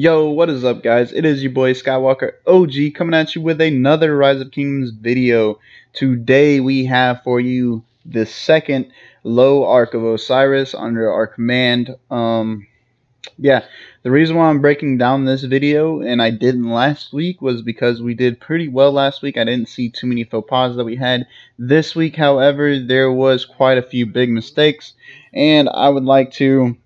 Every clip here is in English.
Yo, what is up, guys? It is your boy Skywalker OG coming at you with another Rise of Kingdoms video. Today we have for you the second LoW arc of Osiris under our command. Yeah, the reason why I'm breaking down this video and I didn't last week was because we did pretty well last week. I didn't see too many faux pas that we had. This week, however, there was quite a few big mistakes, and I would like to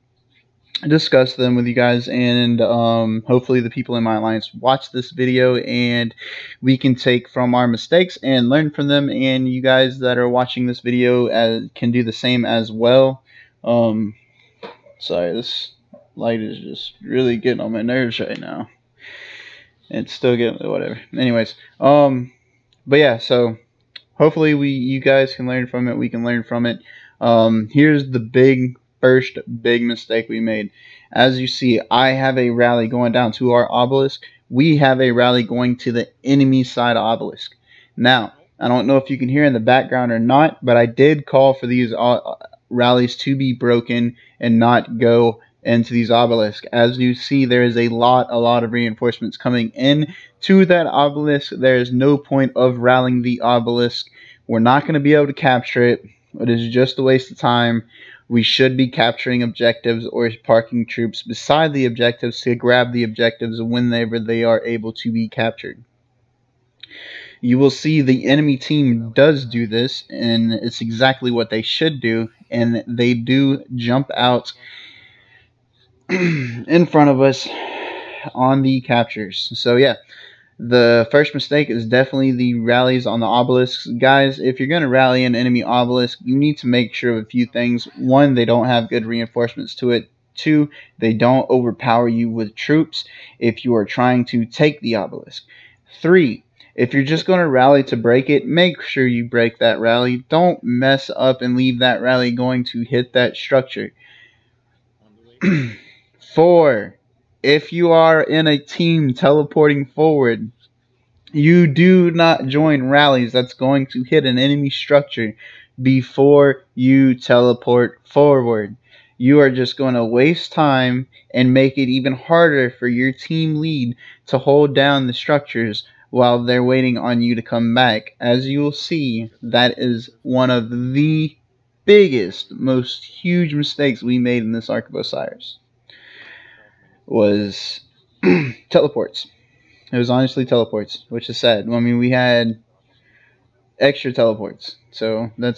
discuss them with you guys, and hopefully the people in my alliance watch this video and we can take from our mistakes and learn from them, and you guys that are watching this video can do the same as well. Sorry, this light is just really getting on my nerves right now. It's still getting whatever. Anyways, but yeah, so hopefully you guys can learn from it, we can learn from it. Here's the first big mistake we made. As you see, I have a rally going down to our obelisk. We have a rally going to the enemy side obelisk. Now, I don't know if you can hear in the background or not, but I did call for these rallies to be broken and not go into these obelisks. As you see, there is a lot of reinforcements coming in to that obelisk. There is no point of rallying the obelisk. We're not going to be able to capture it. It is just a waste of time. We should be capturing objectives or parking troops beside the objectives to grab the objectives whenever they are able to be captured. You will see the enemy team does do this, and it's exactly what they should do, and they do jump out in front of us on the captures. So yeah, the first mistake is definitely the rallies on the obelisks. Guys, if you're going to rally an enemy obelisk, you need to make sure of a few things. One, they don't have good reinforcements to it. Two, they don't overpower you with troops if you are trying to take the obelisk. Three, if you're just going to rally to break it, make sure you break that rally. Don't mess up and leave that rally going to hit that structure. 4, if you are in a team teleporting forward, you do not join rallies that's going to hit an enemy structure before you teleport forward. You are just going to waste time and make it even harder for your team lead to hold down the structures while they're waiting on you to come back. As you will see, that is one of the biggest, most huge mistakes we made in this Ark of Osiris. Was teleports. It was honestly teleports, which is sad. I mean, we had extra teleports, so that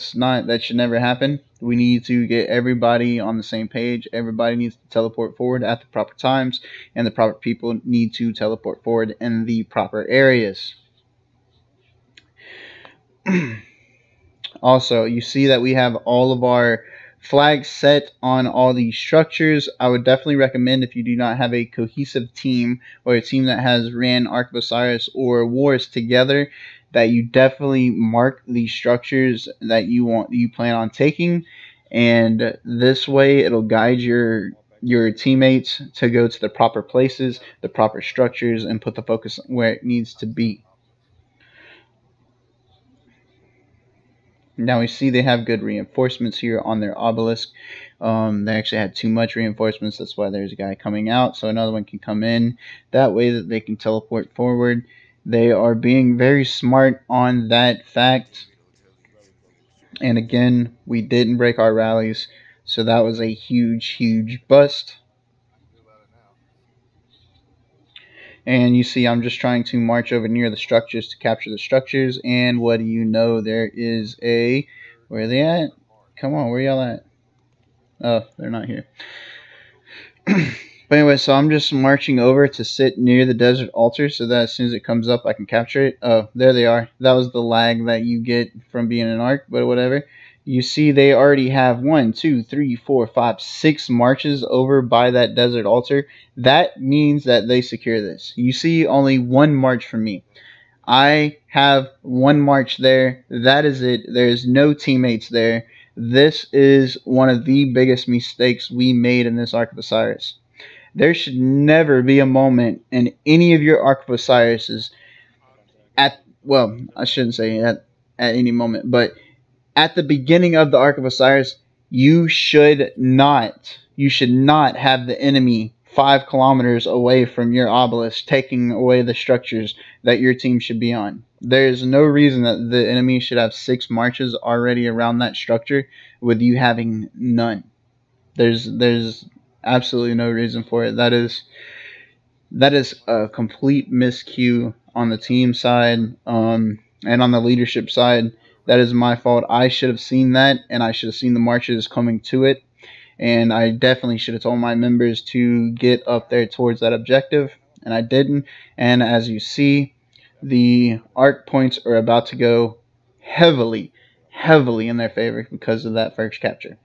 should never happen. We need to get everybody on the same page. Everybody needs to teleport forward at the proper times, and the proper people need to teleport forward in the proper areas. Also, you see that we have all of our flags set on all these structures. I would definitely recommend, if you do not have a cohesive team or a team that has ran Ark of Osiris or Wars together, that you definitely mark these structures that you plan on taking, and this way it'll guide your teammates to go to the proper places, the proper structures, and put the focus where it needs to be. Now we see they have good reinforcements here on their obelisk. They actually had too much reinforcements. That's why there's a guy coming out, so another one can come in. That way that they can teleport forward. They are being very smart on that fact. And again, we didn't break our rallies, so that was a huge bust. And you see I'm just trying to march over near the structures to capture the structures, and what do you know, there is a... Where are they at? Come on, where y'all at? Oh, they're not here. But anyway, so I'm just marching over to sit near the desert altar so that as soon as it comes up I can capture it. Oh, there they are. That was the lag that you get from being an Ark, but whatever. You see they already have 1, 2, 3, 4, 5, 6 marches over by that desert altar. That means that they secure this. You see only 1 march from me. I have 1 march there. That is it. There's no teammates there. This is one of the biggest mistakes we made in this Ark of Osiris. There should never be a moment in any of your Ark of Osirises well, I shouldn't say at any moment, but at the beginning of the Ark of Osiris, you should not have the enemy 5 kilometers away from your obelisk, taking away the structures that your team should be on. There is no reason that the enemy should have 6 marches already around that structure with you having none. There's absolutely no reason for it. That is a complete miscue on the team side, and on the leadership side. That is my fault. I should have seen that, and I should have seen the marches coming to it, and I definitely should have told my members to get up there towards that objective, and I didn't. And as you see, the ARK points are about to go heavily in their favor because of that first capture.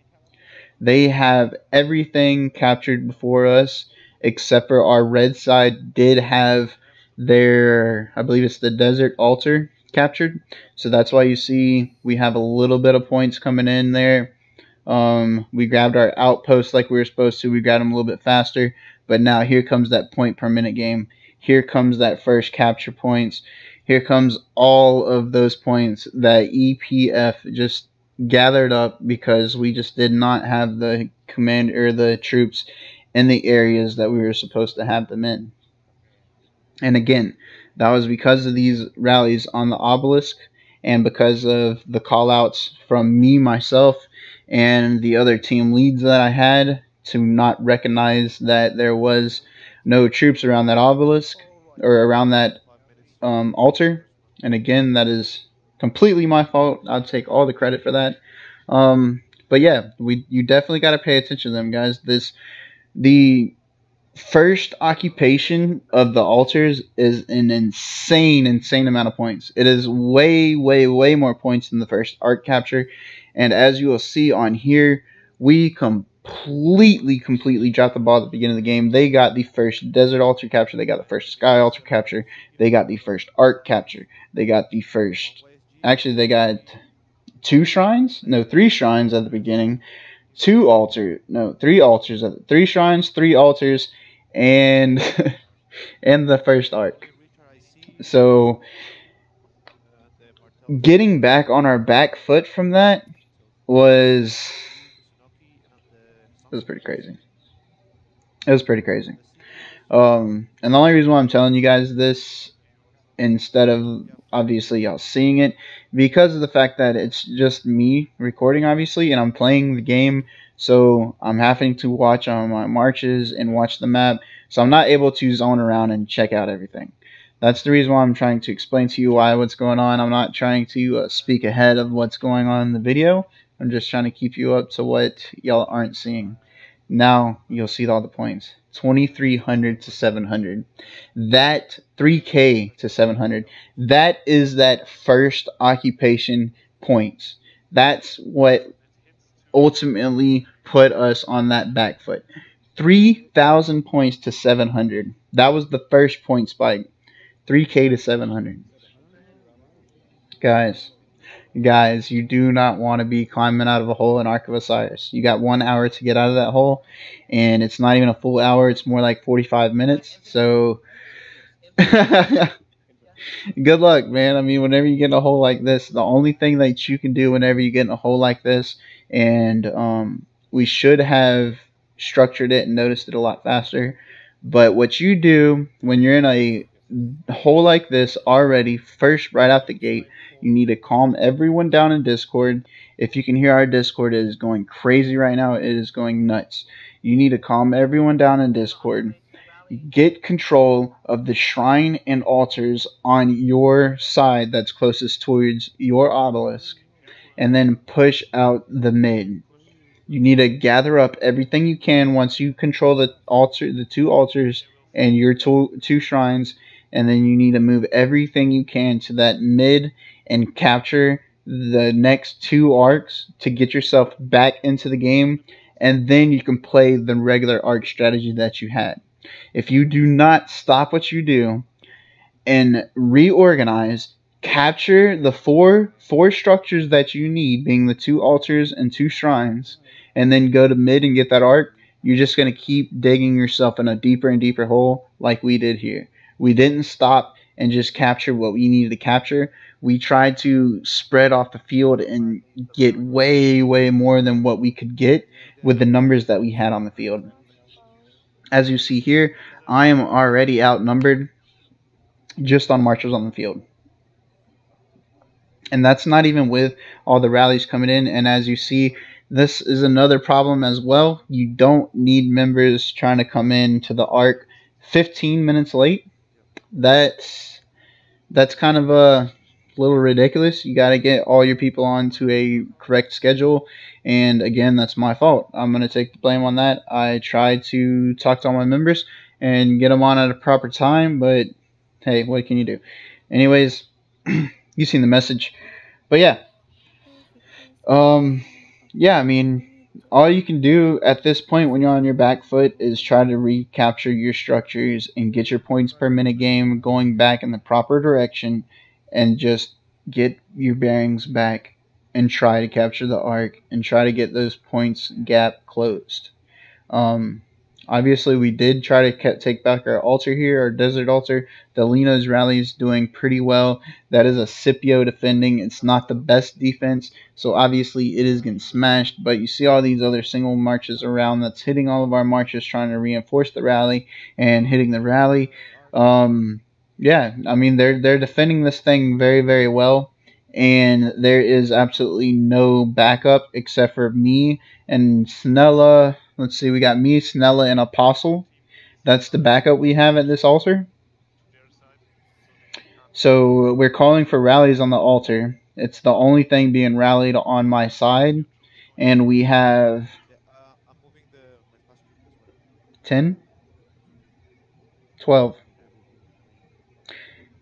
They have everything captured before us, except for our red side did have their, I believe it's the desert altar captured. So that's why you see we have a little bit of points coming in there. We grabbed our outpost like we were supposed to. We got them a little bit faster. But now here comes that point per minute game. Here comes that first capture points. Here comes all of those points that EpF just gathered up because we just did not have the command or the troops in the areas that we were supposed to have them in. And again, that was because of these rallies on the obelisk and because of the callouts from me, myself, and the other team leads that I had to not recognize that there was no troops around that obelisk or around that altar. And again, that is completely my fault. I'll take all the credit for that. But yeah, you definitely got to pay attention to them, guys. The first occupation of the altars is an insane amount of points. It is way more points than the first ARK capture. And as you will see on here, we completely dropped the ball at the beginning of the game. They got the first desert altar capture. They got the first sky altar capture. They got the first ARK capture. They got the first, actually they got 3 shrines at the beginning. 3 altars, 3 shrines, 3 altars, and and the first ARK. So getting back on our back foot from that was pretty crazy. It was pretty crazy. And the only reason why I'm telling you guys this instead of obviously y'all seeing it, because of the fact that it's just me recording, obviously, and I'm playing the game, so I'm having to watch on my marches and watch the map, so I'm not able to zone around and check out everything. That's the reason why I'm trying to explain to you what's going on. I'm not trying to speak ahead of what's going on in the video. I'm just trying to keep you up to what y'all aren't seeing. Now you'll see all the points. 2,300 to 700. That 3K to 700. That is that first occupation points. That's what ultimately put us on that back foot. 3,000 points to 700. That was the first point spike. 3K to 700. Guys, you do not want to be climbing out of a hole in Ark of Osiris. You got 1 hour to get out of that hole, and it's not even a full hour. It's more like 45 minutes. So, good luck, man. I mean, whenever you get in a hole like this, the only thing that you can do whenever you get in a hole like this, and we should have structured it and noticed it a lot faster, but what you do when you're in a hole like this already, first, right out the gate, you need to calm everyone down in Discord. If you can hear our Discord, it is going crazy right now. It is going nuts. You need to calm everyone down in Discord. Get control of the shrine and altars on your side that's closest towards your obelisk, and then push out the mid. You need to gather up everything you can once you control the 2 altars and your 2 shrines, and then you need to move everything you can to that mid and capture the next 2 arcs to get yourself back into the game, and then you can play the regular ARK strategy that you had. If you do not stop what you do and reorganize, capture the four structures that you need, being the 2 altars and 2 shrines, and then go to mid and get that ARK, you're just going to keep digging yourself in a deeper and deeper hole like we did here. We didn't stop and just capture what we needed to capture. We tried to spread off the field and get way more than what we could get with the numbers that we had on the field. As you see here, I am already outnumbered just on marchers on the field. And that's not even with all the rallies coming in. And as you see, this is another problem as well. You don't need members trying to come in to the ARK 15 minutes late. That's kind of a little ridiculous. You got to get all your people onto a correct schedule. And again, that's my fault. I'm going to take the blame on that. I tried to talk to all my members and get them on at a proper time, but hey, what can you do? Anyways, you seen the message. But yeah. Yeah, I mean, all you can do at this point when you're on your back foot is try to recapture your structures and get your points per minute game going back in the proper direction, and just get your bearings back and try to capture the ARK and try to get those points gap closed. Obviously, we did try to take back our altar here, our desert altar. The Lino's rally is doing pretty well. That is a Scipio defending. It's not the best defense, so obviously it is getting smashed. But you see all these other single marches around that's hitting all of our marches, trying to reinforce the rally and hitting the rally. Yeah, I mean, they're defending this thing very, very well. And there is absolutely no backup except for me and Snella. Let's see, we got me, Snella, and Apostle. That's the backup we have at this altar. So we're calling for rallies on the altar. It's the only thing being rallied on my side. And we have 10? 12.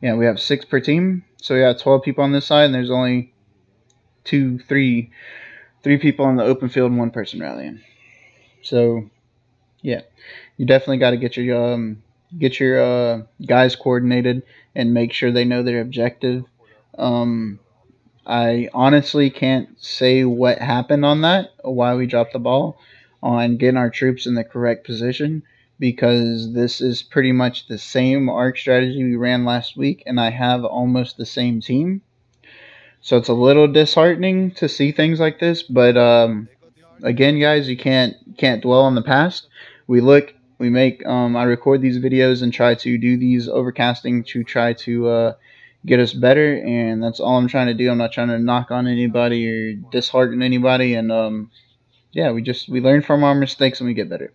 Yeah, we have 6 per team. So we got 12 people on this side, and there's only 3 people on the open field and 1 person rallying. So, yeah, you definitely got to get your guys coordinated and make sure they know their objective. I honestly can't say what happened on that, or why we dropped the ball on getting our troops in the correct position, because this is pretty much the same ARK strategy we ran last week, and I have almost the same team. So it's a little disheartening to see things like this, but again, guys, you can't dwell on the past. I record these videos and try to do these overcasting to try to get us better, and that's all I'm trying to do. I'm not trying to knock on anybody or dishearten anybody, and yeah, we learn from our mistakes and we get better.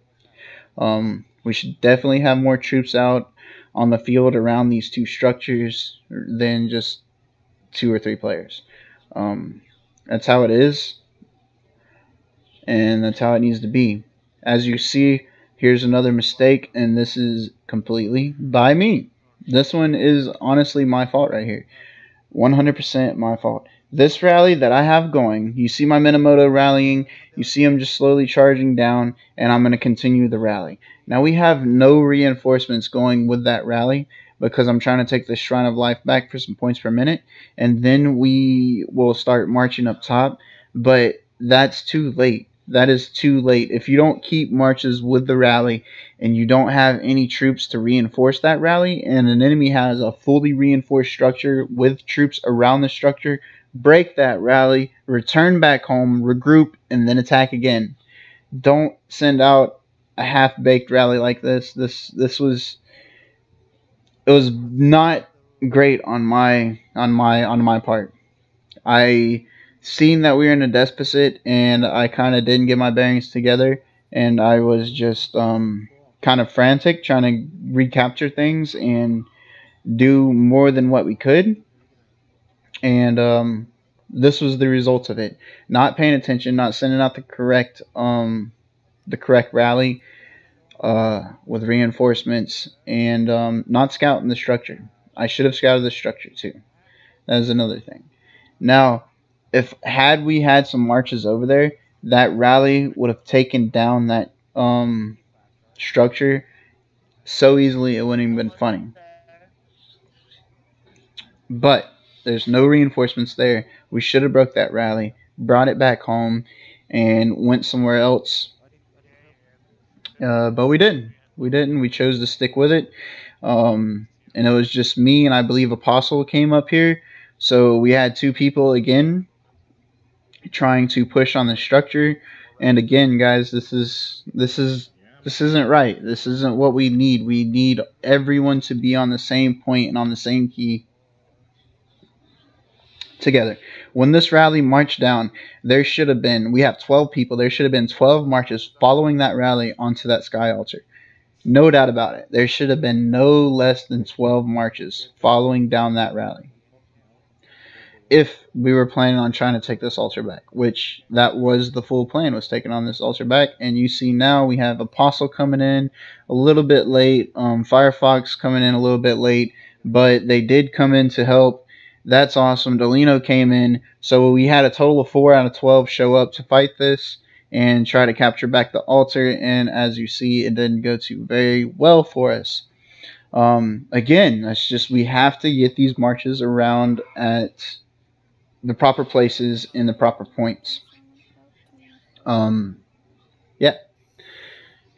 We should definitely have more troops out on the field around these 2 structures than just 2 or 3 players. That's how it is, and that's how it needs to be. As you see, here's another mistake, and this is completely by me. This one is honestly my fault right here. 100% my fault. This rally that I have going, you see my Minamoto rallying, you see him just slowly charging down, and I'm going to continue the rally. Now we have no reinforcements going with that rally, because I'm trying to take the Shrine of Life back for some points per minute, and then we will start marching up top, but that's too late. That is too late. If you don't keep marches with the rally and you don't have any troops to reinforce that rally, and an enemy has a fully reinforced structure with troops around the structure, break that rally, return back home, regroup, and then attack again. Don't send out a half-baked rally like this. It was not great on my part. I seen that we were in a deficit, and I kind of didn't get my bearings together, and I was just kind of frantic trying to recapture things and do more than what we could, and this was the result of it. Not paying attention, not sending out the correct rally with reinforcements, and not scouting the structure. I should have scouted the structure too. That is another thing. Now, had we had some marches over there, that rally would have taken down that structure so easily it wouldn't even been funny. But there's no reinforcements there. We should have broke that rally, brought it back home, and went somewhere else. But we didn't. We chose to stick with it. And it was just me, and I believe Apostle came up here. So we had 2 people again trying to push on the structure. And again, guys, this is This isn't right. This isn't what we need. We need everyone to be on the same point and on the same key together. When this rally marched down, there should have been, we have 12 people, there should have been 12 marches following that rally onto that sky altar. No doubt about it. There should have been no less than 12 marches following down that rally. If we were planning on trying to take this altar back, which that was the full plan, was taking on this altar back. And you see now we have Apostle coming in a little bit late, Firefox coming in a little bit late, but they did come in to help. That's awesome. Delino came in, so we had a total of 4 out of 12 show up to fight this and try to capture back the altar. And as you see, it didn't go too very well for us. Again, that's just, we have to get these marches around at the proper places in the proper points. Yeah.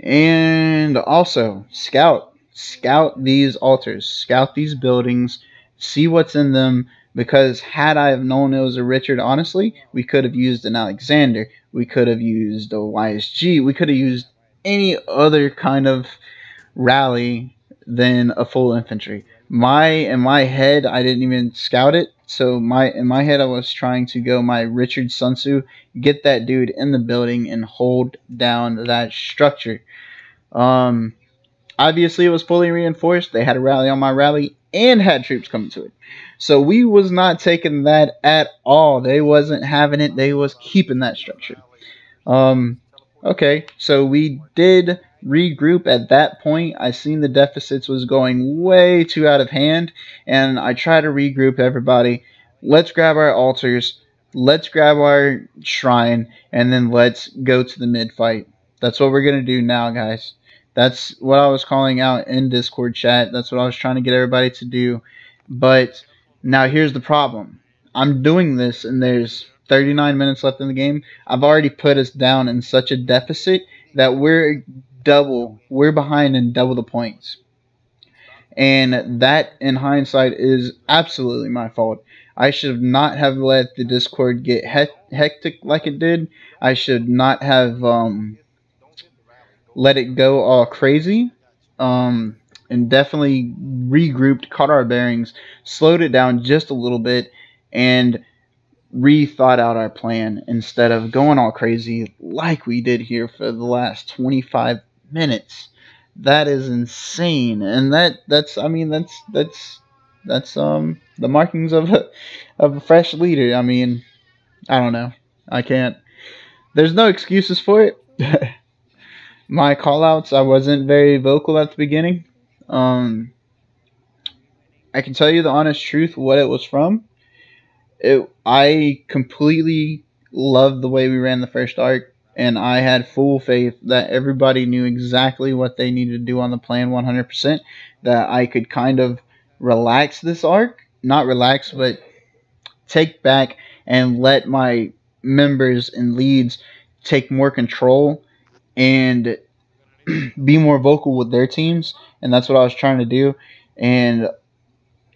And also scout these altars, scout these buildings, see what's in them, because had I have known it was a Richard, honestly, we could have used an Alexander, we could have used a YSG, we could have used any other kind of rally than a full infantry. In my head, I didn't even scout it. So in my head, I was trying to go my Richard Sun Tzu, get that dude in the building and hold down that structure. Obviously, it was fully reinforced. They had a rally on my rally and had troops coming to it. So we was not taking that at all. They wasn't having it. They was keeping that structure. Okay, so we did regroup at that point. I seen the deficits was going way too out of hand, and I try to regroup everybody. Let's grab our altars, let's grab our shrine, and then let's go to the mid fight. That's what we're gonna do now, guys. That's what I was calling out in Discord chat. That's what I was trying to get everybody to do. But now here's the problem. I'm doing this and there's 39 minutes left in the game. I've already put us down in such a deficit that we're behind in double the points. And that, in hindsight, is absolutely my fault. I should not have let the Discord get hectic like it did. I should not have let it go all crazy. And definitely regrouped, caught our bearings, slowed it down just a little bit, and rethought out our plan instead of going all crazy like we did here for the last 25 minutes. That is insane, and that's the markings of a fresh leader. I mean, I don't know. I can't. There's no excuses for it. My callouts, I wasn't very vocal at the beginning. I can tell you the honest truth, what it was from. I completely loved the way we ran the first arc, and I had full faith that everybody knew exactly what they needed to do on the plan 100%, that I could kind of relax this arc. Not relax, but take back and let my members and leads take more control and be more vocal with their teams, and that's what I was trying to do. And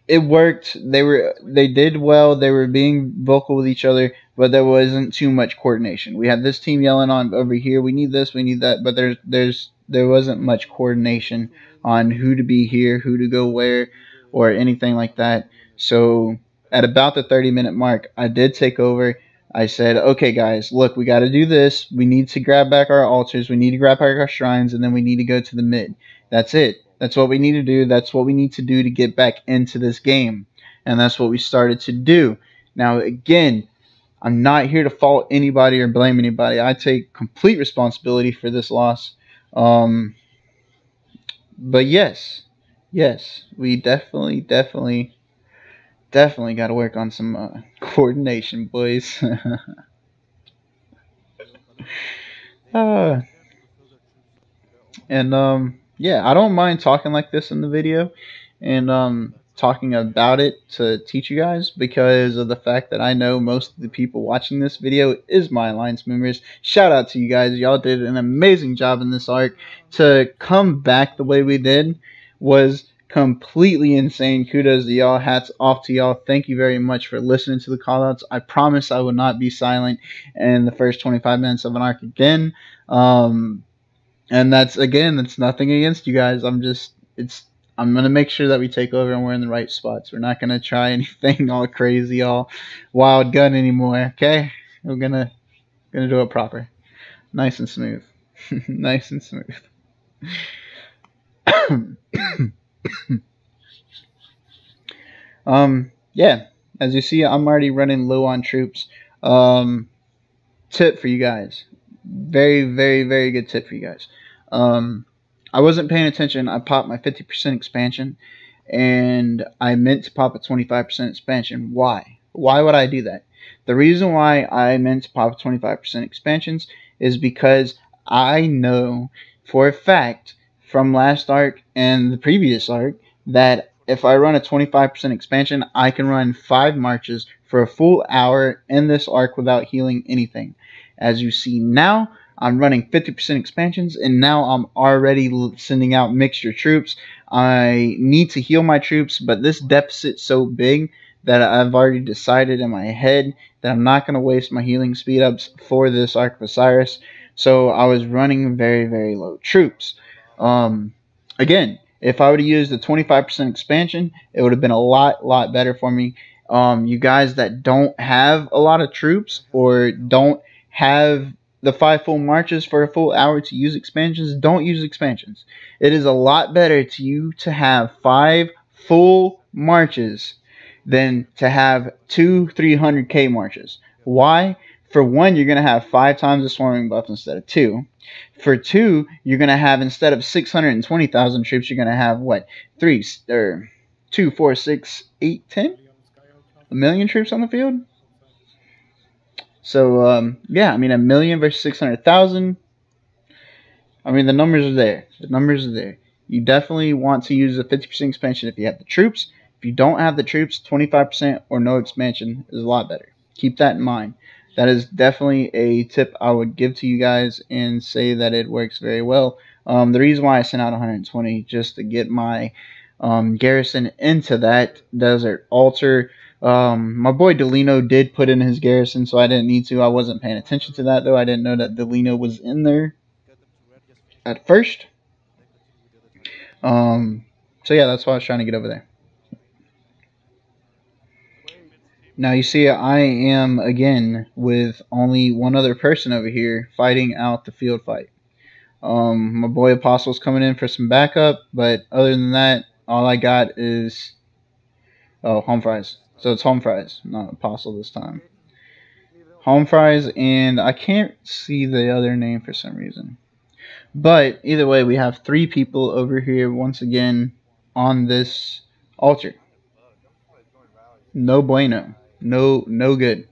it worked. They did well. They were being vocal with each other, but there wasn't too much coordination. We had this team yelling on over here, we need this, we need that, but there wasn't much coordination on who to be here, who to go where, or anything like that. So at about the 30-minute mark, I did take over. I said, okay, guys, look, we got to do this. We need to grab back our altars. We need to grab back our shrines, and then we need to go to the mid. That's it. That's what we need to do. That's what we need to do to get back into this game. And that's what we started to do. Now, again, I'm not here to fault anybody or blame anybody. I take complete responsibility for this loss. But yes, we definitely got to work on some coordination, boys. Yeah, I don't mind talking like this in the video and talking about it to teach you guys, because of the fact that I know most of the people watching this video is my alliance members. Shout out to you guys. Y'all did an amazing job in this arc. To come back the way we did was completely insane. Kudos to y'all. Hats off to y'all. Thank you very much for listening to the callouts. I promise I will not be silent in the first 25 minutes of an arc again. And that's, again, that's nothing against you guys. I'm gonna make sure that we take over and we're in the right spots. We're not gonna try anything all crazy, all wild gun anymore. Okay, we're gonna do it proper, nice and smooth, nice and smooth. Yeah, as you see, I'm already running low on troops. Tip for you guys, very, very, very good tip for you guys. I wasn't paying attention. I popped my 50% expansion, and I meant to pop a 25% expansion. Why? Why would I do that? The reason why I meant to pop 25% expansions is because I know for a fact from last arc and the previous arc that if I run a 25% expansion, I can run 5 marches for a full hour in this arc without healing anything. As you see now, I'm running 50% expansions, and now I'm already sending out mixture troops. I need to heal my troops, but this deficit's so big that I've already decided in my head that I'm not going to waste my healing speed ups for this Ark of Osiris. So I was running very, very low troops. Again, if I would have used the 25% expansion, it would have been a lot better for me. You guys that don't have a lot of troops or don't have the 5 full marches for a full hour to use expansions, don't use expansions. It is a lot better to you to have 5 full marches than to have 2 300k marches. Why? For 1, you're going to have 5 times the swarming buff instead of 2. For 2, you're going to have, instead of 620,000 troops, you're going to have, what, 2, 4, 6, 8, 10? A million troops on the field? So, yeah, I mean, 1 million versus 600,000. I mean, the numbers are there. The numbers are there. You definitely want to use a 50% expansion if you have the troops. If you don't have the troops, 25% or no expansion is a lot better. Keep that in mind. That is definitely a tip I would give to you guys and say that it works very well. The reason why I sent out 120 just to get my garrison into that desert altar. My boy Delino did put in his garrison, so I didn't need to. I wasn't paying attention to that, though. I didn't know that Delino was in there at first. So yeah, that's why I was trying to get over there. Now you see I am again with only one other person over here fighting out the field fight. My boy Apostle's coming in for some backup, but other than that, all I got is home fries. So it's home fries, not Apostle this time. Home fries, and I can't see the other name for some reason. But either way, we have 3 people over here once again on this altar. No bueno. No good.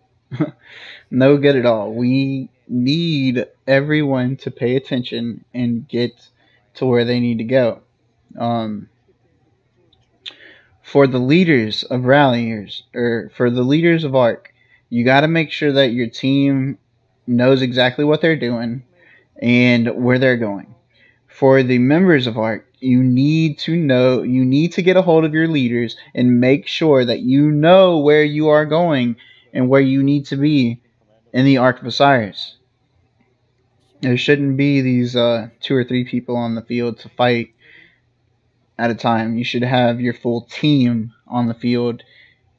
No good at all. We need everyone to pay attention and get to where they need to go. For the leaders of Ralliers, or for the leaders of ARK, you got to make sure that your team knows exactly what they're doing and where they're going. For the members of ARK, you need to get a hold of your leaders and make sure that you know where you are going and where you need to be in the Ark of Osiris. There shouldn't be these 2 or 3 people on the field to fight at a time. You should have your full team on the field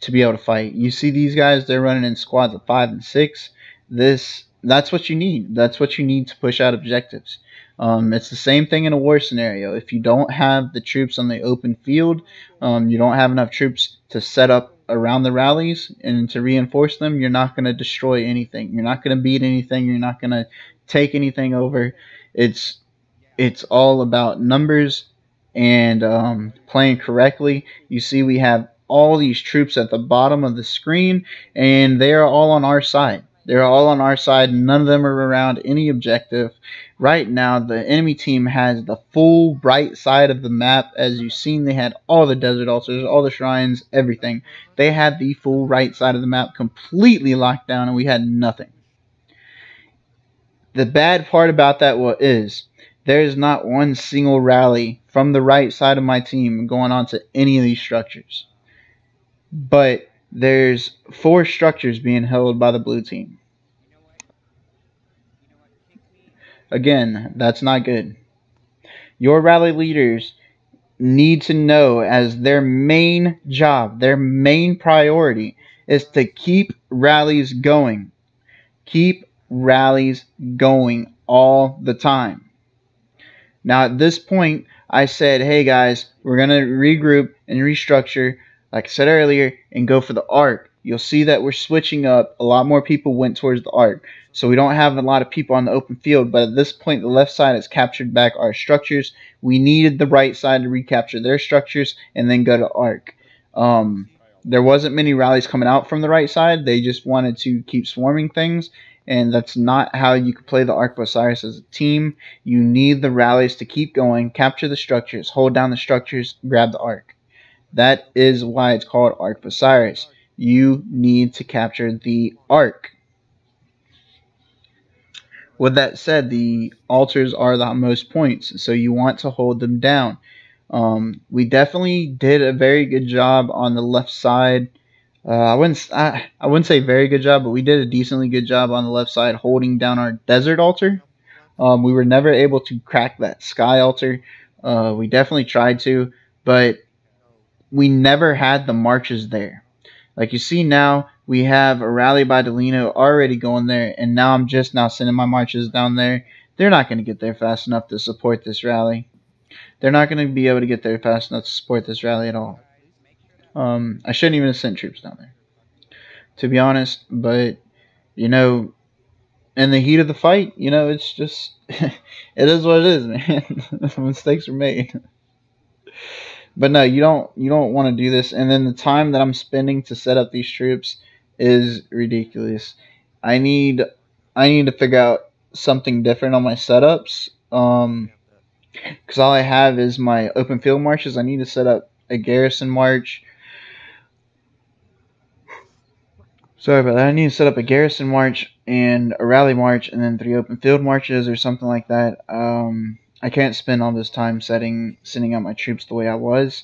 to be able to fight. You see these guys, they're running in squads of 5 and 6. That's what you need. That's what you need to push out objectives. It's the same thing in a war scenario. If you don't have the troops on the open field, you don't have enough troops to set up around the rallies and to reinforce them, you're not going to destroy anything. You're not going to beat anything. You're not going to take anything over. It's all about numbers and playing correctly. You see we have all these troops at the bottom of the screen, and they are all on our side. They're all on our side. None of them are around any objective. Right now, the enemy team has the full right side of the map. As you've seen, they had all the desert altars, all the shrines, everything. They had the full right side of the map completely locked down, and we had nothing. The bad part about that is there is not one single rally from the right side of my team going on to any of these structures. But there's 4 structures being held by the blue team. Again, that's not good. Your rally leaders need to know as their main job, their main priority is to keep rallies going. Keep rallies going all the time. Now at this point, I said, hey guys, we're going to regroup and restructure, like I said earlier, and go for the ARK. You'll see that we're switching up. A lot more people went towards the ARK. So we don't have a lot of people on the open field, but at this point, the left side has captured back our structures. We needed the right side to recapture their structures and then go to ARK. There wasn't many rallies coming out from the right side. They just wanted to keep swarming things. And that's not how you can play the ARK of Osiris as a team. You need the rallies to keep going, capture the structures, hold down the structures, grab the ARK. That is why it's called ARK of Osiris. You need to capture the ARK. With that said, the altars are the most points, so you want to hold them down. We definitely did a very good job on the left side. I wouldn't say very good job, but we did a decently good job on the left side holding down our desert altar. We were never able to crack that sky altar. We definitely tried to, but we never had the marches there. Like you see now, we have a rally by Delino already going there, and now I'm just now sending my marches down there. They're not going to get there fast enough to support this rally. They're not going to be able to get there fast enough to support this rally at all. I shouldn't even have sent troops down there, to be honest, but, you know, in the heat of the fight, you know, it's just, it is what it is, man. Mistakes are made. But no, you don't want to do this. And then the time that I'm spending to set up these troops is ridiculous. I need to figure out something different on my setups. Because all I have is my open field marches. I need to set up a garrison march. Sorry about that. I need to set up a garrison march and a rally march, and then 3 open field marches or something like that. I can't spend all this time sending out my troops the way I was.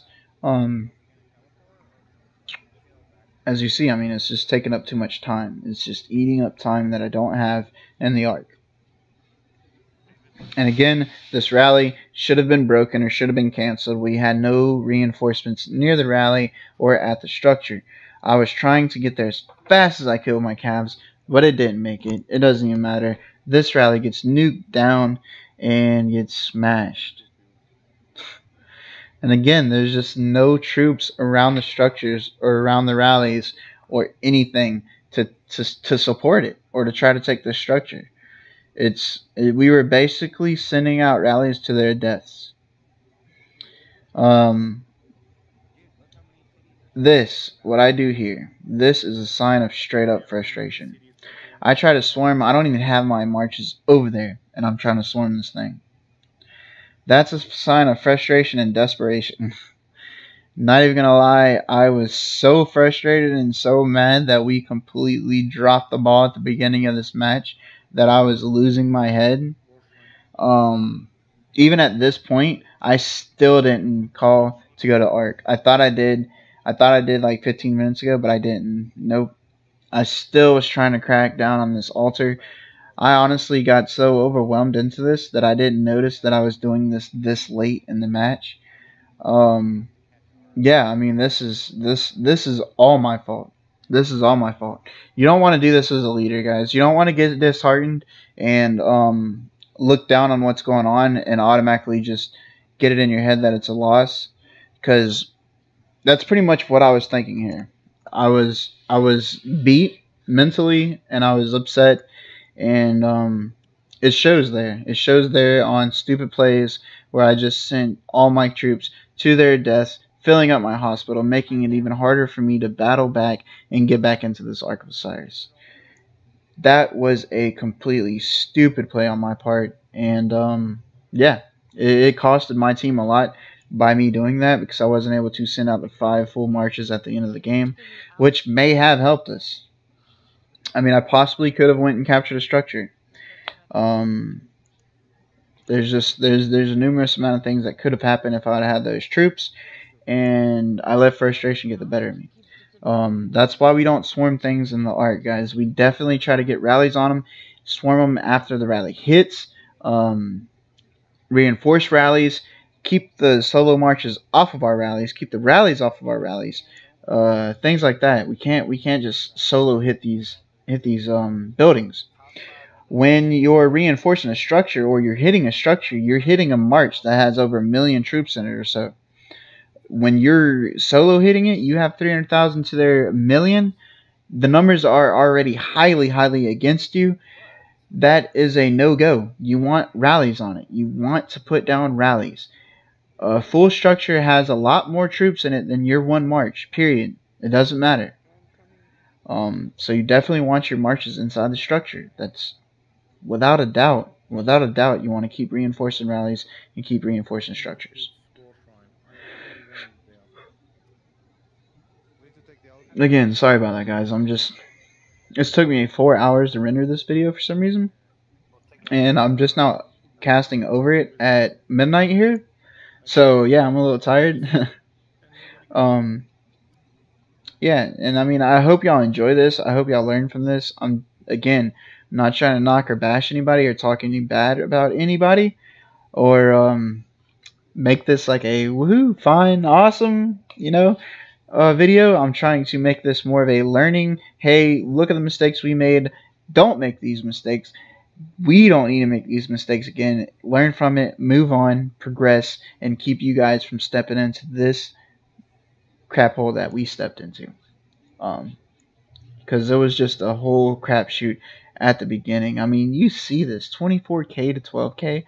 As you see, I mean, it's just taking up too much time. It's just eating up time that I don't have in the ARK. And again, this rally should have been broken or should have been canceled. We had no reinforcements near the rally or at the structure. I was trying to get there as fast as I could with my calves, but it didn't make it. It doesn't even matter. This rally gets nuked down and gets smashed. And again, there's just no troops around the structures or around the rallies or anything to support it or to try to take the structure. We were basically sending out rallies to their deaths. What I do here, this is a sign of straight up frustration. I try to swarm. I don't even have my marches over there, and I'm trying to swarm this thing. That's a sign of frustration and desperation. Not even gonna lie, I was so frustrated and so mad that we completely dropped the ball at the beginning of this match that I was losing my head. Even at this point, I still didn't call to go to ARK. I thought I did like 15 minutes ago, but I didn't. Nope. I still was trying to crack down on this altar. I honestly got so overwhelmed into this that I didn't notice that I was doing this late in the match. Yeah, I mean, this is all my fault. This is all my fault. You don't want to do this as a leader, guys. You don't want to get disheartened and look down on what's going on and automatically just get it in your head that it's a loss, because that's pretty much what I was thinking here. I was beat mentally and I was upset, and it shows there. It shows there on stupid plays where I just sent all my troops to their deaths, filling up my hospital, making it even harder for me to battle back and get back into this ARK of Osiris. That was a completely stupid play on my part, and yeah, it costed my team a lot by me doing that, because I wasn't able to send out the 5 full marches at the end of the game, which may have helped us. I mean, I possibly could have went and captured a structure. There's a numerous amount of things that could have happened if I would have had those troops, and I let frustration get the better of me. That's why we don't swarm things in the ARK, guys. We definitely try to get rallies on them, swarm them after the rally hits. reinforce rallies, keep the solo marches off of our rallies, keep the rallies off of our rallies, things like that. We can't just solo hit these buildings. When you're reinforcing a structure or you're hitting a structure, you're hitting a march that has over 1 million troops in it or so. When you're solo hitting it, you have 300,000 to their 1 million. The numbers are already highly against you. That is a no-go. You want rallies on it. You want to put down rallies. A full structure has a lot more troops in it than your one march, period. It doesn't matter. So you definitely want your marches inside the structure. That's without a doubt. Without a doubt, you want to keep reinforcing rallies and keep reinforcing structures. Again, sorry about that, guys. It took me 4 hours to render this video for some reason. And I'm just now casting over it at midnight here. So, yeah, I'm a little tired. Yeah, and I mean, I hope y'all enjoy this. I hope y'all learn from this. I'm, again, not trying to knock or bash anybody or talk any bad about anybody. Or, make this like a woohoo, fine, awesome, video. I'm trying to make this more of a learning. Hey, look at the mistakes we made. Don't make these mistakes. We don't need to make these mistakes again. Learn from it, move on, progress, and keep you guys from stepping into this crap hole that we stepped into. Because it was just a whole crapshoot at the beginning. I mean, you see this 24K to 12K,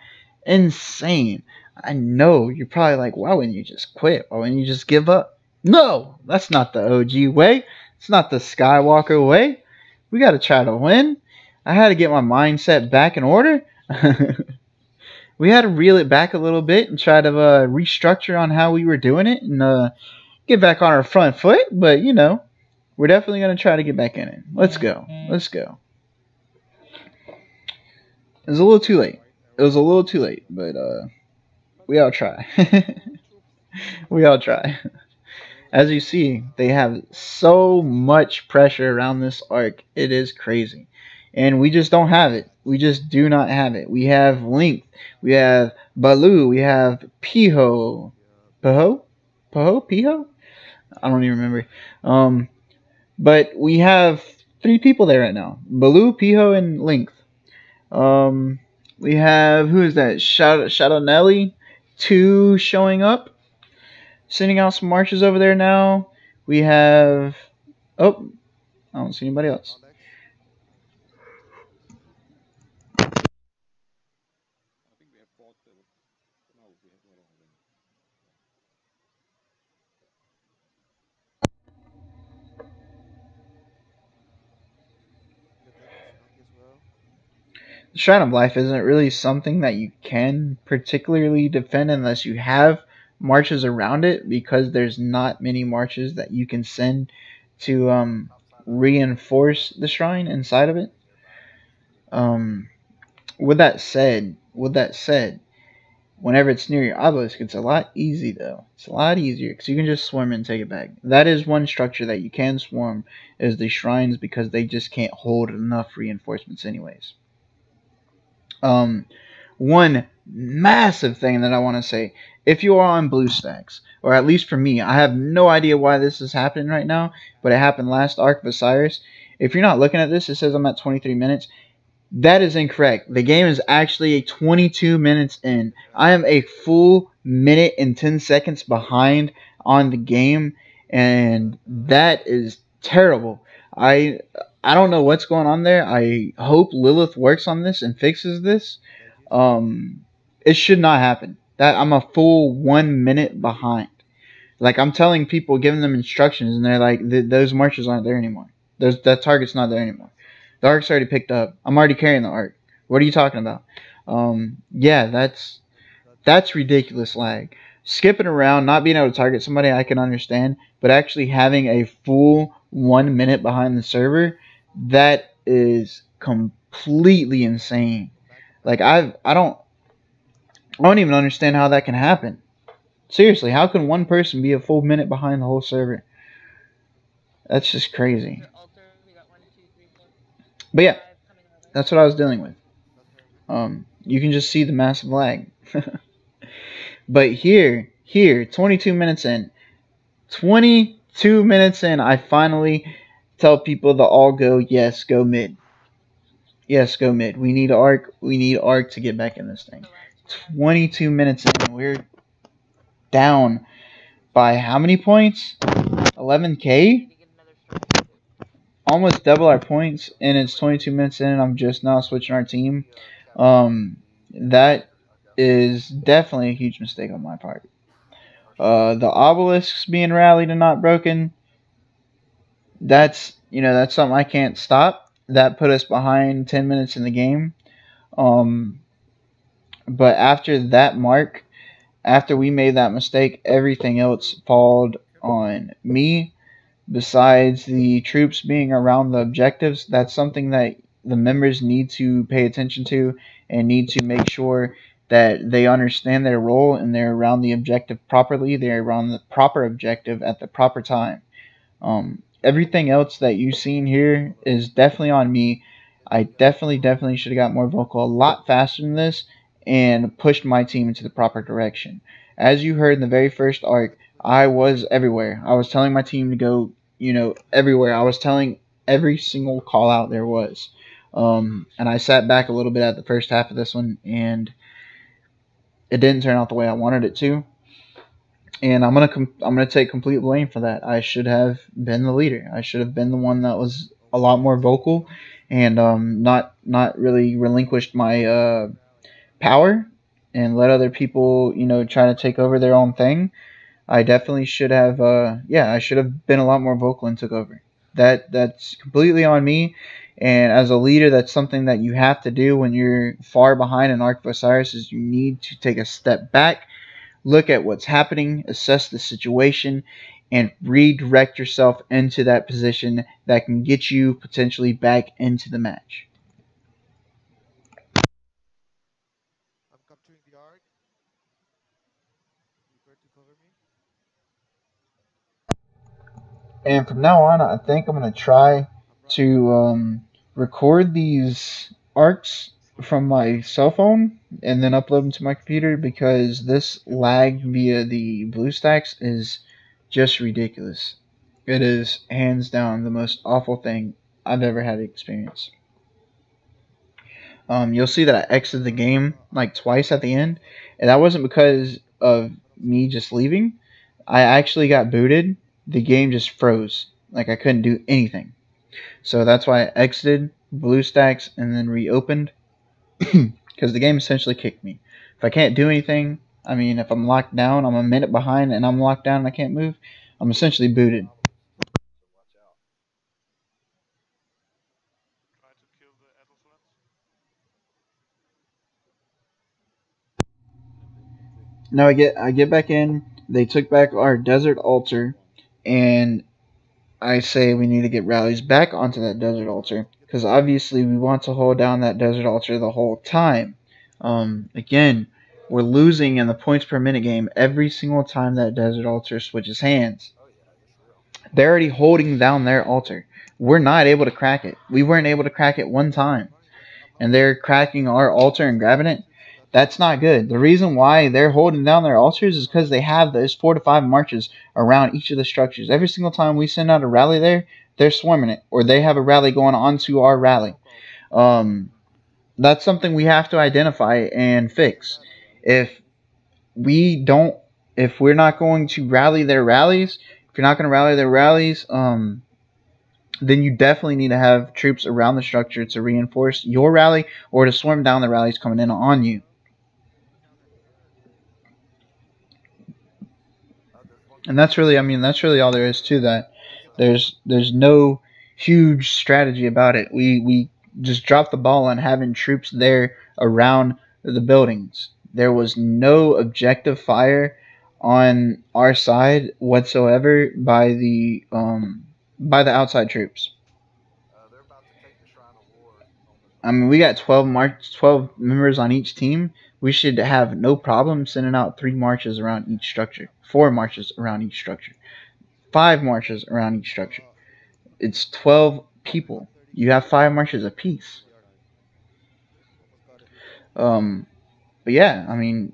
insane. I know you're probably like, why wouldn't you just quit? Why wouldn't you just give up? No, that's not the OG way. It's not the Skywalker way. We got to try to win. I had to get my mindset back in order. We had to reel it back a little bit and try to restructure on how we were doing it and get back on our front foot. But, we're definitely going to try to get back in it. Let's go. Let's go. It was a little too late. It was a little too late, but we all try. We all try. As you see, they have so much pressure around this arc. It is crazy. And we just don't have it. We just do not have it. We have Length. We have Baloo. We have Piho. Piho? I don't even remember. But we have 3 people there right now. Baloo, Piho, and Length. We have, who is that? Shadow Nelly. 2 showing up. Sending out some marches over there now. We have... Oh, I don't see anybody else. The Shrine of Life isn't really something that you can particularly defend unless you have marches around it, because there's not many marches that you can send to reinforce the shrine inside of it. With that said, whenever it's near your obelisk, it's a lot easy though. It's a lot easier because you can just swarm and take it back. That is one structure that you can swarm, is the shrines, because they just can't hold enough reinforcements anyways. One massive thing that I want to say, if you are on BlueStacks, or at least for me, I have no idea why this is happening right now, but it happened last Arc of Osiris. If you're not looking at this, it says I'm at 23 minutes. That is incorrect. The game is actually 22 minutes in. I am a full minute and 10 seconds behind on the game, and that is terrible. I don't know what's going on there. I hope Lilith works on this and fixes this. It should not happen. That I'm a full 1 minute behind. Like, I'm telling people, giving them instructions, and they're like, those marches aren't there anymore. That target's not there anymore. The arc's already picked up. I'm already carrying the arc. What are you talking about? Yeah, that's ridiculous lag. Skipping around, not being able to target somebody, I can understand, but actually having a full 1 minute behind the server, that is completely insane. Like, I don't even understand how that can happen. Seriously, how can one person be a full minute behind the whole server? That's just crazy. But yeah, that's what I was dealing with. You can just see the massive lag. But here, 22 minutes in, 22 minutes in, I finally tell people to all go, yes, go mid. Yes, go mid. We need ARK. We need ARK to get back in this thing. 22 minutes in, we're down by how many points? 11k? Almost double our points, and it's 22 minutes in, and I'm just now switching our team. That is definitely a huge mistake on my part. The obelisks being rallied and not broken, that's something I can't stop. That put us behind 10 minutes in the game. But after that mark, after we made that mistake, everything else falled on me. Besides the troops being around the objectives, that's something that the members need to pay attention to and need to make sure that they understand their role and they're around the objective properly. They're around the proper objective at the proper time. Everything else that you've seen here is definitely on me. I definitely should have got more vocal a lot faster than this and pushed my team into the proper direction. As you heard in the very first arc, I was everywhere. I was telling my team to go, everywhere. I was telling every single call out there was. And I sat back a little bit at the first half of this one, and it didn't turn out the way I wanted it to. And I'm gonna take complete blame for that. I should have been the leader. I should have been the one that was a lot more vocal, and not really relinquished my power and let other people try to take over their own thing. I definitely should have. I should have been a lot more vocal and took over. That's completely on me. And as a leader, that's something that you have to do when you're far behind in Ark of Osiris. Is you need to take a step back, look at what's happening, assess the situation, and redirect yourself into that position that can get you potentially back into the match. I'm capturing the arc. Prepare to cover me. And from now on, I think I'm going to try to record these arcs from my cell phone and then upload them to my computer, because this lag via the BlueStacks is just ridiculous. It is hands down the most awful thing I've ever had to experience. You'll see that I exited the game like twice at the end, and that wasn't because of me just leaving. I actually got booted. The game just froze. Like I couldn't do anything. So that's why I exited BlueStacks and then reopened, because the game essentially kicked me. If I can't do anything, I mean, if I'm locked down, I'm a minute behind and I'm locked down and I can't move, I'm essentially booted. Try to kill the Osiris. Now I get back in. They took back our desert altar, and I say we need to get rallies back onto that desert altar, because obviously we want to hold down that desert altar the whole time. Again, we're losing in the points per minute game every single time that desert altar switches hands. They're already holding down their altar. We're not able to crack it. We weren't able to crack it one time, and they're cracking our altar and grabbing it. That's not good. The reason why they're holding down their altars is because they have those 4 to 5 marches around each of the structures. Every single time we send out a rally there, they're swarming it, or they have a rally going onto our rally. That's something we have to identify and fix. If we're not going to rally their rallies, if you're not going to rally their rallies, then you definitely need to have troops around the structure to reinforce your rally or to swarm down the rallies coming in on you. And that's really all there is to that. There's no huge strategy about it. We just dropped the ball on having troops there around the buildings. There was no objective fire on our side whatsoever by the outside troops. I mean, we got 12 members on each team. We should have no problem sending out 3 marches around each structure, 4 marches around each structure, 5 marches around each structure. It's 12 people. You have 5 marches apiece. But yeah, I mean,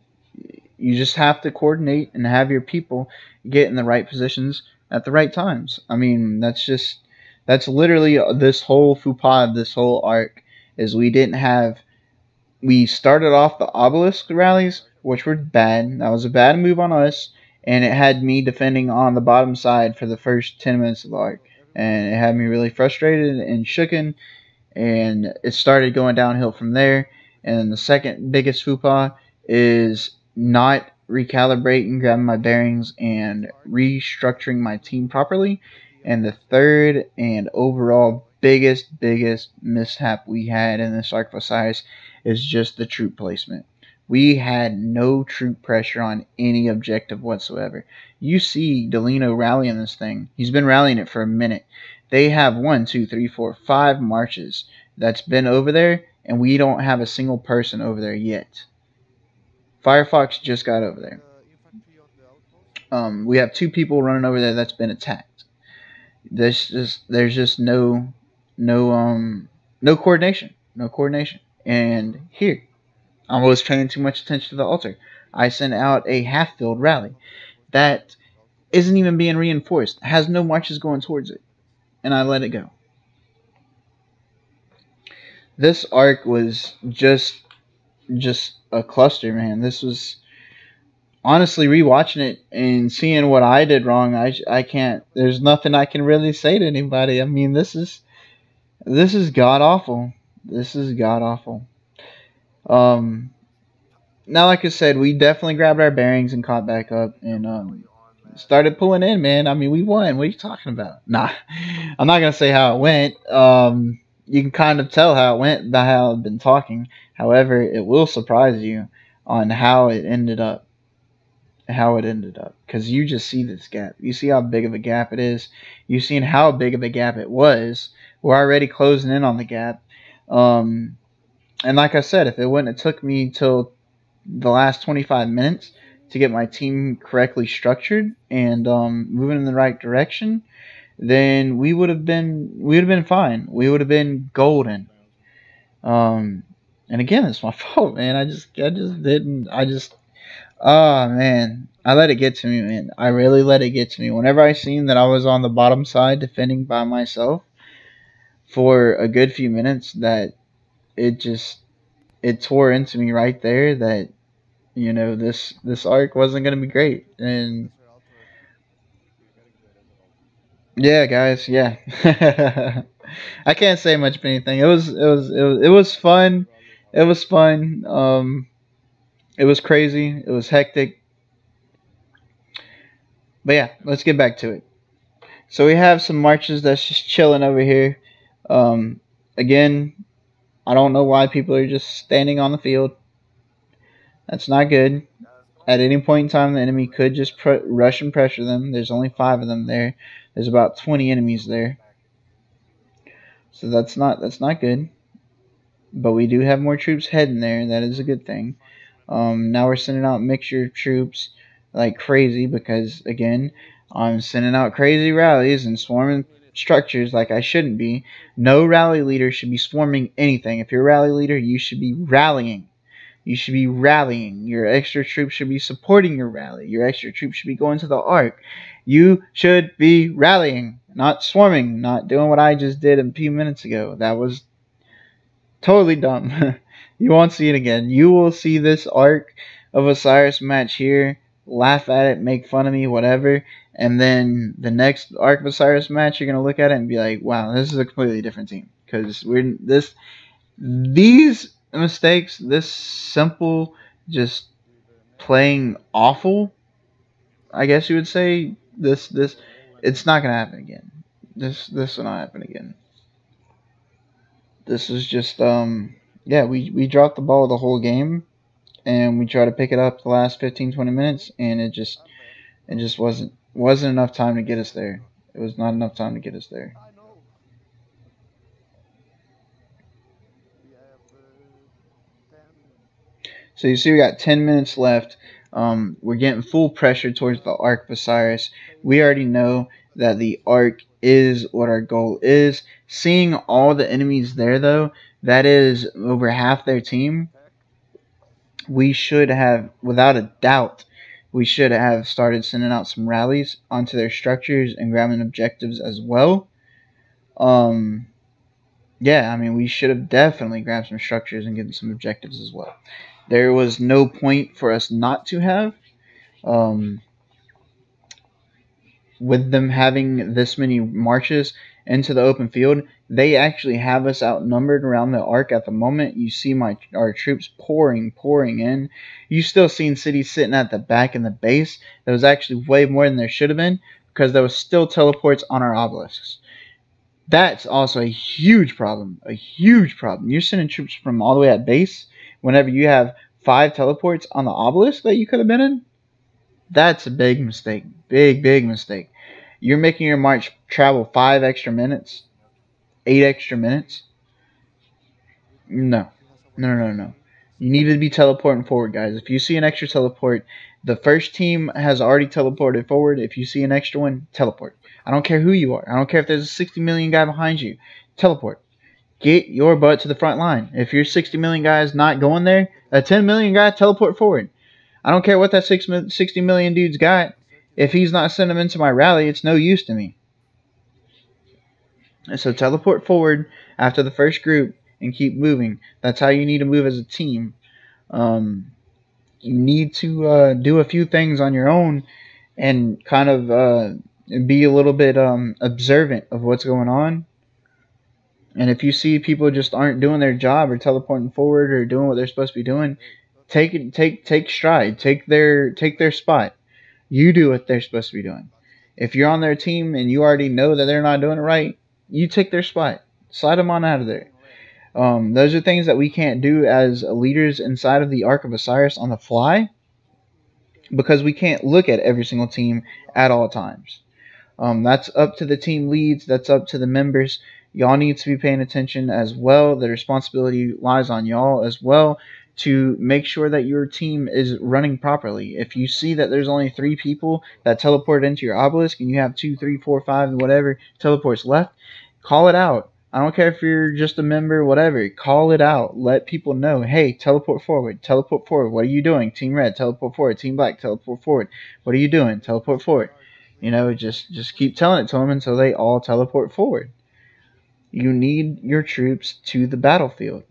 You just have to coordinate and have your people get in the right positions at the right times. I mean, that's literally this whole faux this whole arc, is we started off the obelisk rallies, which were bad. That was a bad move on us, and it had me defending on the bottom side for the first 10 minutes of the arc, and it had me really frustrated and shooken, and it started going downhill from there. And then the second biggest faux pas is not recalibrating, grabbing my bearings, and restructuring my team properly. And the third and overall biggest mishap we had in this Arc of Osiris is just the troop placement. We had no troop pressure on any objective whatsoever. You see Delino rallying this thing. He's been rallying it for a minute. They have 1, 2, 3, 4, 5 marches that's been over there, and we don't have a single person over there yet. Firefox just got over there. We have 2 people running over there that's been attacked. There's just no coordination. No coordination. And here, I was paying too much attention to the altar. I sent out a half-filled rally that isn't even being reinforced. It has no marches going towards it. And I let it go. This arc was just a cluster, man. This was, honestly, rewatching it and seeing what I did wrong, I can't, there's nothing I can really say to anybody. I mean, this is god awful. This is god awful. Now, like I said, we definitely grabbed our bearings and caught back up and started pulling in, man. I mean, we won. What are you talking about? Nah, I'm not gonna say how it went. You can kind of tell how it went by how I've been talking. However, it will surprise you on how it ended up. Because you just see this gap. You see how big of a gap it is. You've seen how big of a gap it was. We're already closing in on the gap. And like I said, if it wouldn't have took me till the last 25 minutes to get my team correctly structured and moving in the right direction, then we would have been fine. We would have been golden. And again, it's my fault, man. Oh man, I let it get to me, man. I really let it get to me. Whenever I seen that I was on the bottom side defending by myself for a good few minutes, that it tore into me right there that, you know, this arc wasn't gonna be great. And yeah, guys, yeah. I can't say much of anything. It was fun. It was fun. It was crazy. It was hectic. But yeah, let's get back to it. So we have some marches that's just chilling over here. Again, I don't know why people are just standing on the field. That's not good. At any point in time, the enemy could just rush and pressure them. There's only 5 of them there. There's about 20 enemies there. So that's not good. But we do have more troops heading there. That is a good thing. Now we're sending out mixture of troops like crazy because, again, I'm sending out crazy rallies and swarming structures like I shouldn't be. No rally leader should be swarming anything. If you're a rally leader, you should be rallying. You should be rallying. Your extra troops should be supporting your rally. Your extra troops should be going to the arc. You should be rallying, not swarming, not doing what I just did a few minutes ago. That was totally dumb. You won't see it again. You will see this Arc of Osiris match here, laugh at it, make fun of me, whatever, and then the next Arc of Osiris match, you're going to look at it and be like, wow, this is a completely different team. Because these mistakes, this simple, just playing awful, I guess you would say, it's not going to happen again. This will not happen again. This is just, yeah, we dropped the ball the whole game, and we tried to pick it up the last 15-20 minutes, and it just wasn't enough time to get us there. It was not enough time to get us there. So you see we got 10 minutes left. We're getting full pressure towards the Arc of Osiris. We already know that the Arc is what our goal is. Seeing all the enemies there, though, that is over half their team. we should have, without a doubt, we should have started sending out some rallies onto their structures and grabbing objectives as well. Yeah, I mean, we should have definitely grabbed some structures and gotten some objectives as well. There was no point for us not to have. With them having this many marches into the open field, they actually have us outnumbered around the arc at the moment. You see our troops pouring in. You still seen cities sitting at the back in the base. There was actually way more than there should have been because there was still teleports on our obelisks. That's also a huge problem. A huge problem. You're sending troops from all the way at base whenever you have 5 teleports on the obelisk that you could have been in. That's a big mistake. Big mistake. You're making your march travel 5 extra minutes, 8 extra minutes. No. You need to be teleporting forward, guys. If you see an extra teleport, the first team has already teleported forward. If you see an extra one, teleport. I don't care who you are. I don't care if there's a 60 million guy behind you. Teleport. Get your butt to the front line. If your 60 million guy is not going there, a 10 million guy, teleport forward. I don't care what that 60 million dude's got. If he's not sending them into my rally, it's no use to me. And so teleport forward after the first group and keep moving. That's how you need to move as a team. You need to do a few things on your own and kind of be a little bit observant of what's going on. And if you see people just aren't doing their job or teleporting forward or doing what they're supposed to be doing, take stride, take their spot. You do what they're supposed to be doing. If you're on their team and you already know that they're not doing it right, you take their spot. Slide them on out of there. Those are things that we can't do as leaders inside of the Ark of Osiris on the fly, because we can't look at every single team at all times. That's up to the team leads. That's up to the members. Y'all need to be paying attention as well. The responsibility lies on y'all as well to make sure that your team is running properly. If you see that there's only 3 people that teleport into your obelisk and you have 2, 3, 4, 5, whatever teleports left, call it out. I don't care if you're just a member, whatever. Call it out. Let people know, hey, teleport forward. Teleport forward. What are you doing? Team red, teleport forward. Team black, teleport forward. What are you doing? Teleport forward. You know, just keep telling it to them until they all teleport forward. You need your troops to the battlefield.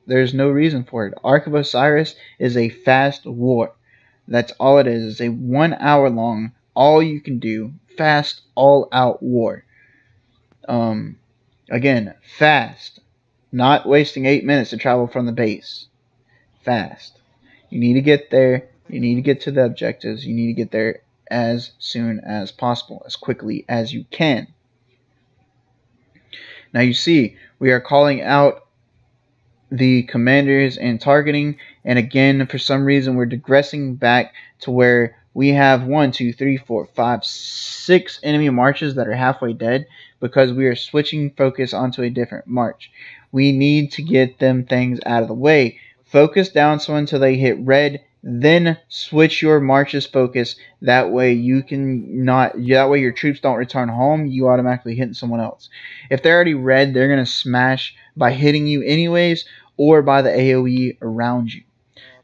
There's no reason for it. Ark of Osiris is a fast war. That's all it is. It's a 1 hour long, all you can do, fast, all out war. Again, fast. Not wasting 8 minutes to travel from the base. Fast. You need to get there. You need to get to the objectives. You need to get there as soon as possible, as quickly as you can. Now you see, we are calling out the commanders and targeting, and again, for some reason, we're digressing back to where we have 1, 2, 3, 4, 5, 6 enemy marches that are halfway dead because we are switching focus onto a different march. We need to get them things out of the way. Focus down so until they hit red, then switch your march's focus. That way you can not. That way your troops don't return home. You automatically hitting someone else. If they're already red, they're gonna smash by hitting you anyways, or by the AOE around you.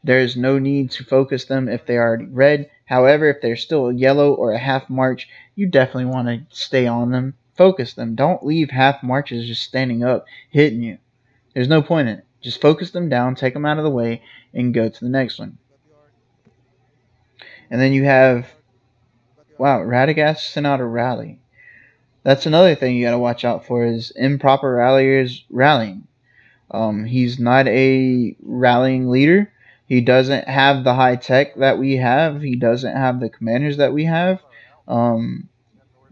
There is no need to focus them if they are already red. However, if they're still a yellow or a half march, you definitely want to stay on them. Focus them. Don't leave half marches just standing up, hitting you. There's no point in it. Just focus them down, take them out of the way, and go to the next one. And then you have, wow, Radagast sent out a rally. That's another thing you got to watch out for, is improper ralliers rallying. He's not a rallying leader. He doesn't have the high tech that we have. He doesn't have the commanders that we have.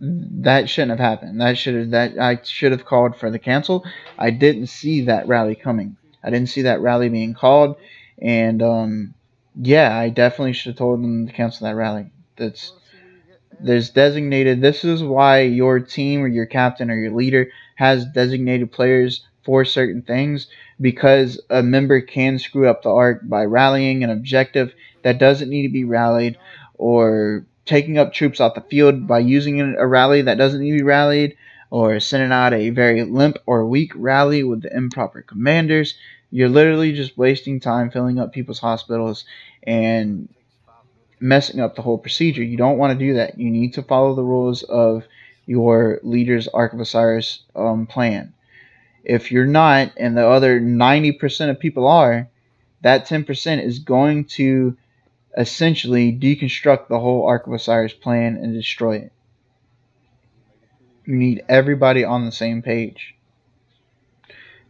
That shouldn't have happened. I should have called for the cancel. I didn't see that rally coming. I didn't see that rally being called, and yeah, I definitely should have told them to cancel that rally. There's designated. This is why your team or your captain or your leader has designated players for certain things, because a member can screw up the arc by rallying an objective that doesn't need to be rallied, or taking up troops off the field by using a rally that doesn't need to be rallied, or sending out a very limp or weak rally with the improper commanders. You're literally just wasting time filling up people's hospitals and messing up the whole procedure. You don't want to do that. You need to follow the rules of your leader's Ark of Osiris plan. If you're not, and the other 90% of people are, that 10% is going to essentially deconstruct the whole Ark of Osiris plan and destroy it. You need everybody on the same page.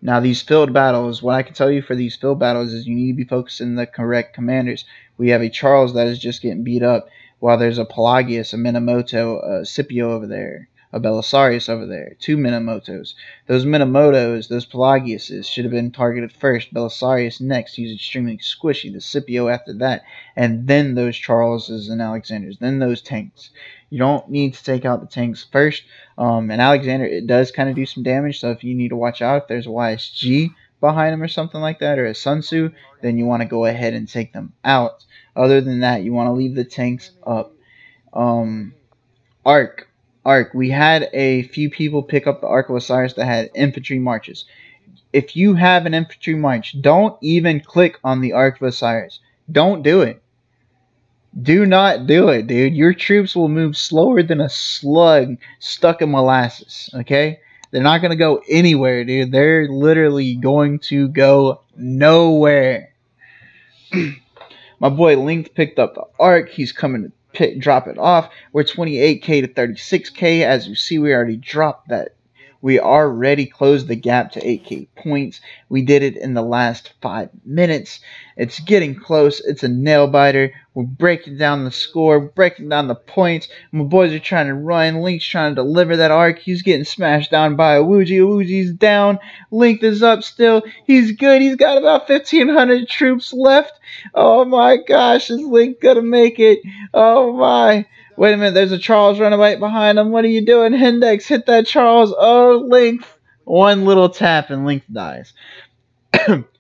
Now, these field battles, what I can tell you for these field battles is you need to be focusing the correct commanders. We have a Charles that is just getting beat up, while there's a Pelagius, a Minamoto, a Scipio over there, a Belisarius over there, 2 Minamotos. Those Minamotos, those Pelagiuses, should have been targeted first. Belisarius next. He's extremely squishy. The Scipio after that. And then those Charleses and Alexanders. Then those tanks. You don't need to take out the tanks first. And Alexander, it does kind of do some damage. So if you need to watch out, if there's a YSG behind him or something like that, or a Sun Tzu, then you want to go ahead and take them out. Other than that, you want to leave the tanks up. Ark. We had a few people pick up the Ark of Osiris that had infantry marches. If you have an infantry march, don't even click on the Ark of Osiris. Don't do it. Do not do it, dude. Your troops will move slower than a slug stuck in molasses, okay? They're not going to go anywhere, dude. They're literally going to go nowhere. My boy Link picked up the Ark. He's coming to drop it off. We're 28k to 36k. As you see, we already dropped that. We already closed the gap to 8k points. We did it in the last 5 minutes. It's getting close. It's a nail biter. We're breaking down the score, breaking down the points. My boys are trying to run. Link's trying to deliver that Ark. He's getting smashed down by Awuji. Awuji's down. Link is up still. He's good. He's got about 1,500 troops left. Oh my gosh, is Link gonna make it? Oh my. Wait a minute, there's a Charles running right behind him. What are you doing? Hendex, hit that Charles. Oh, Link. One little tap and Link dies.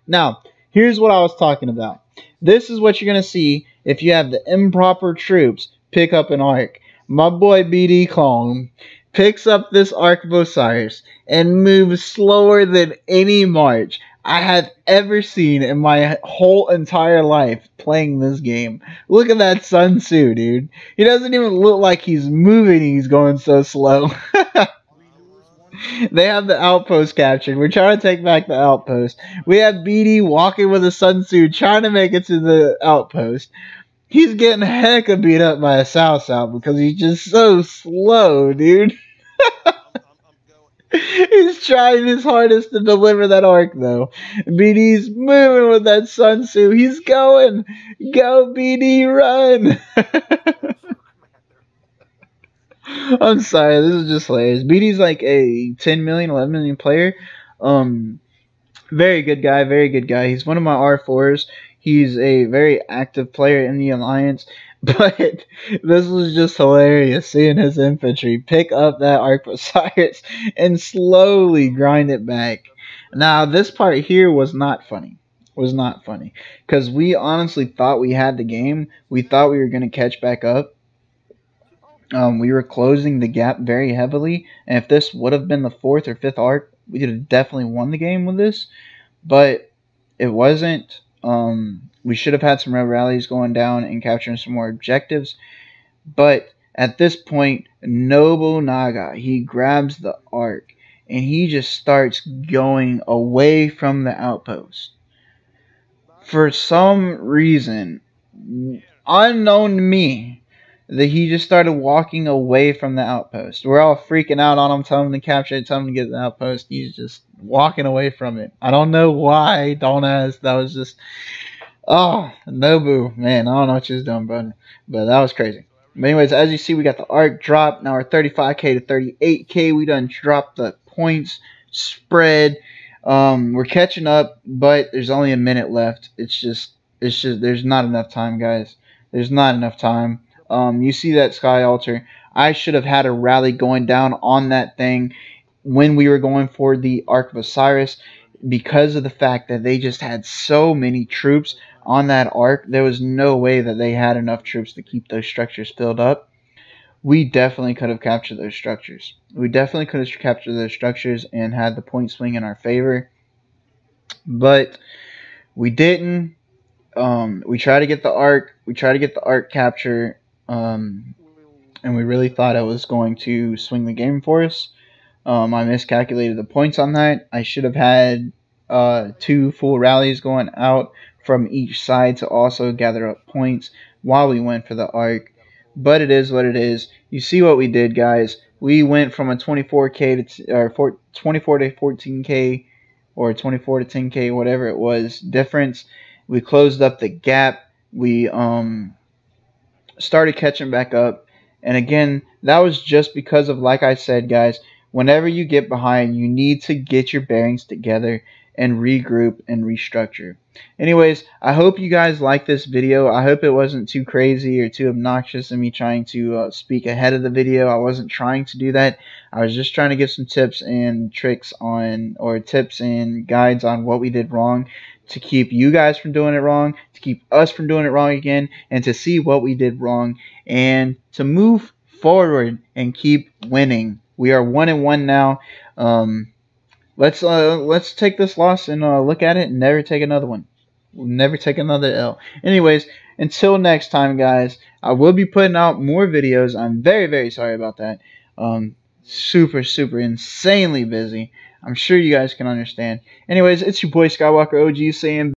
Now, here's what I was talking about. This is what you're going to see if you have the improper troops pick up an Ark. My boy BD Kong picks up this Ark of Osiris and moves slower than any march I have ever seen in my whole entire life playing this game. Look at that Sun Tzu, dude. He doesn't even look like he's moving. He's going so slow. They have the outpost captured. We're trying to take back the outpost. We have BD walking with a Sun Tzu trying to make it to the outpost. He's getting hecka beat up by a Sao because he's just so slow, dude. He's trying his hardest to deliver that Ark, though. BD's moving with that Sun Tzu. He's going. Go, BD, run. I'm sorry. This is just hilarious. BD's like a 10 million, 11 million player. Very good guy. Very good guy. He's one of my R4s. He's a very active player in the Alliance. But this was just hilarious, seeing his infantry pick up that Ark of Osiris and slowly grind it back. Now, this part here was not funny. Was not funny. Because we honestly thought we had the game. We thought we were going to catch back up. We were closing the gap very heavily. And if this would have been the 4th or 5th Ark, we could have definitely won the game with this. But it wasn't. We should have had some red rallies going down and capturing some more objectives. But at this point, Nobunaga, he grabs the Ark and he just starts going away from the outpost. For some reason, unknown to me, that he just started walking away from the outpost. We're all freaking out on him, telling him to capture it, telling him to get the outpost. He's just walking away from it. I don't know why. Don't ask. That was just... Oh, Nobu, man, I don't know what you're doing, brother. But that was crazy. But anyways, as you see, we got the Ark dropped. Now we're 35k to 38k. We done dropped the points spread. We're catching up, but there's only a minute left. It's just there's not enough time, guys. There's not enough time. You see that Sky Altar. I should have had a rally going down on that thing when we were going for the Ark of Osiris, because of the fact that they just had so many troops on that Ark. There was no way that they had enough troops to keep those structures filled up. We definitely could have captured those structures. We definitely could have captured those structures and had the point swing in our favor. but we didn't. We tried to get the ARK. We tried to get the ARK capture, and we really thought I was going to swing the game for us. I miscalculated the points on that. I should have had 2 full rallies going out from each side to also gather up points while we went for the ARK. But it is what it is. You see what we did, guys. We went from a 24k to 24 to 14k or 24 to 10k, whatever it was, difference. We closed up the gap. We started catching back up. And again, that was just because of, like I said, guys, whenever you get behind, you need to get your bearings together and regroup and restructure. Anyways, I hope you guys like this video. I hope it wasn't too crazy or too obnoxious in me trying to speak ahead of the video. I wasn't trying to do that. I was just trying to give some tips and tricks on, or tips and guides on what we did wrong, to keep you guys from doing it wrong, to keep us from doing it wrong again, and to see what we did wrong, and to move forward and keep winning. We are 1-1 now. Let's take this loss and look at it and never take another one. We'll never take another L. Anyways, until next time, guys, I will be putting out more videos. I'm very, very sorry about that. Super, super insanely busy. I'm sure you guys can understand. Anyways, it's your boy Skywalker OG saying